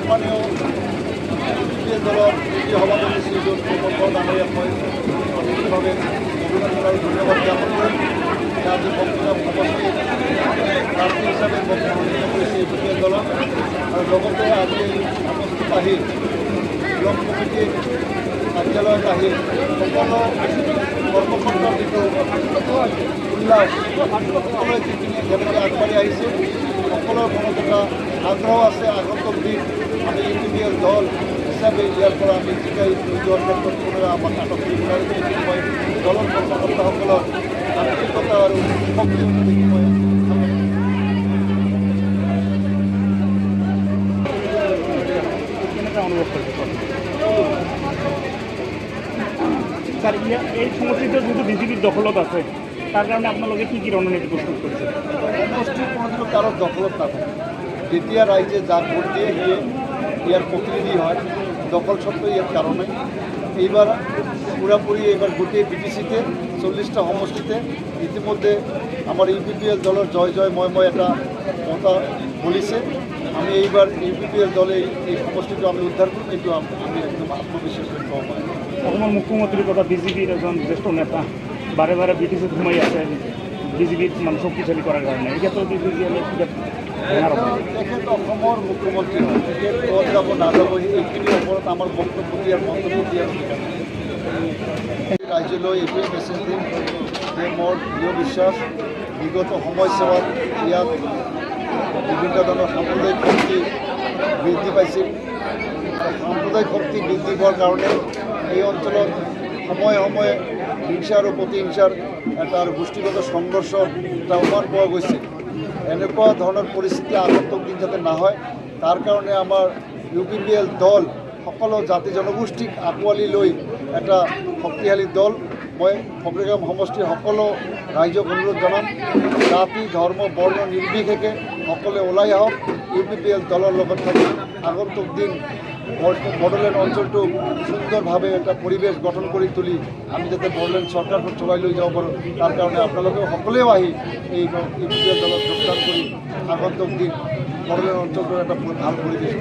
সন্মানীয় দলৰ সভাপতি শ্ৰীযুত প্ৰকল্প ডাঙৰীয়াক মই আন্তৰিকভাৱে অভিনন্দন আৰু ধন্যবাদ জ্ঞাপন কৰিম। আজি বক্তব্য সমষ্টিত প্ৰাৰ্থী হিচাপে মনোনীত কৰিছে ইউ পি পি এল দলক আৰু লগতে আজি সমষ্টিত আহি ব্লক কমিটিৰ কাৰ্যালয়ত আহি সকলো কৰ্মকৰ্তাৰ যিটো উল্লাস সকলোৱে যিখিনি যেনেকৈ আগবাঢ়ি আহিছে সকলোৰ মনত এটা আগ্ৰহ আছে। আগন্তুক দিন আমি ইউ পি পি এল দল হিচাপে ইয়াৰ পৰা আমি জিকাই লৈ যোৱাৰ ক্ষেত্ৰত কোনোৱে আমাক আটক কৰিব নোৱাৰিব। এইটো মই দলৰ কৰ্মকৰ্তাসকলৰ আন্তৰিকতা আৰু শক্তি দেখি মই অনুভৱ কৰিছোঁ স্যাৰ। এই সমষ্টিটো যিটো বিজেপিৰ দখলত আছে তাৰ কাৰণে আপোনালোকে কি ৰণনীতি প্ৰস্তুত কৰিছে? সমষ্টিৰ কোনোদিনো কাৰো দখলত নাথাকে। যেতিয়া ৰাইজে যাক ভোট দিয়ে সিয়ে ইয়ার প্রতিনিধি হয়। দখল সত্ত্বেও ইয়ার কারণে এইবার পুরাপুরি এবার গোটে বিটিসিতে 40টা সমষ্টিতে ইতিমধ্যে আমার ইউপিপিএল দলের জয় জয় ময় একটা কথা বলিছে। আমি এইবার ইউপিপিএল দলে এই সমষ্টিটা আমি উদ্ধার করি, কিন্তু আমি একদম আত্মবিশ্বাস কম হয়। অসমৰ মুখ্যমন্ত্ৰীৰ কথা বিজেপিৰ এজন জ্যেষ্ঠ নেতা বাৰে বাৰে বিটিচিত সোমাই আছে বিজেপিত মানে শক্তিশালী কৰাৰ কাৰণে। এই ক্ষেত্ৰত তেখেত অসমৰ মুখ্যমন্ত্ৰী হয়, তেখেত ক'ত যাব নাযাব এইখিনিৰ ওপৰত আমাৰ বক্তব্য দিয়াৰ মন্তব্য দিয়াৰ ৰাজ্যলৈ এইটোৱে মেছেজ দিম যে মোৰ দৃঢ় বিশ্বাস বিগত সময়ছোৱাত ইয়াত বিভিন্ন ধৰণৰ সাম্প্ৰদায়িক শক্তি বৃদ্ধি পাইছিল। সাম্প্ৰদায়িক শক্তি বৃদ্ধি হোৱাৰ কাৰণে এই অঞ্চলত সময়ে সময়ে হিংসা আৰু প্ৰতিহিংসাৰ এটা আৰু গোষ্ঠীগত সংঘৰ্ষৰ এটা উমান পোৱা গৈছিল। এনেকুৱা ধৰণৰ পৰিস্থিতি আগন্তুক দিন যাতে নহয় তাৰ কাৰণে আমাৰ ইউপিপিএল দল সকলো জাতি জনগোষ্ঠীক আঁকোৱালি লৈ এটা শক্তিশালী দল। মই ফকৰিগাঁও সমষ্টিৰ সকলো ৰাইজক অনুৰোধ জনাম, জাতি ধৰ্ম বৰ্ণ নিৰ্বিশেষে সকলোৱে ওলাই আহক, ইউপিপিএল দলৰ লগত থাকি আগন্তুক দিন বড়োলেণ্ড অঞ্চলটো সুন্দৰভাৱে এটা পৰিৱেশ গঠন কৰি তুলি আমি যাতে বড়োলেণ্ড চৰকাৰখন চলাই লৈ যাব পাৰোঁ। তাৰ কাৰণে আপোনালোকে সকলোৱেও আহি এই ইউপিপিএল দলত যোগদান কৰি আগন্তুক দিন বড়োলেণ্ড অঞ্চলটোৰ এটা ভাল পৰিৱেশ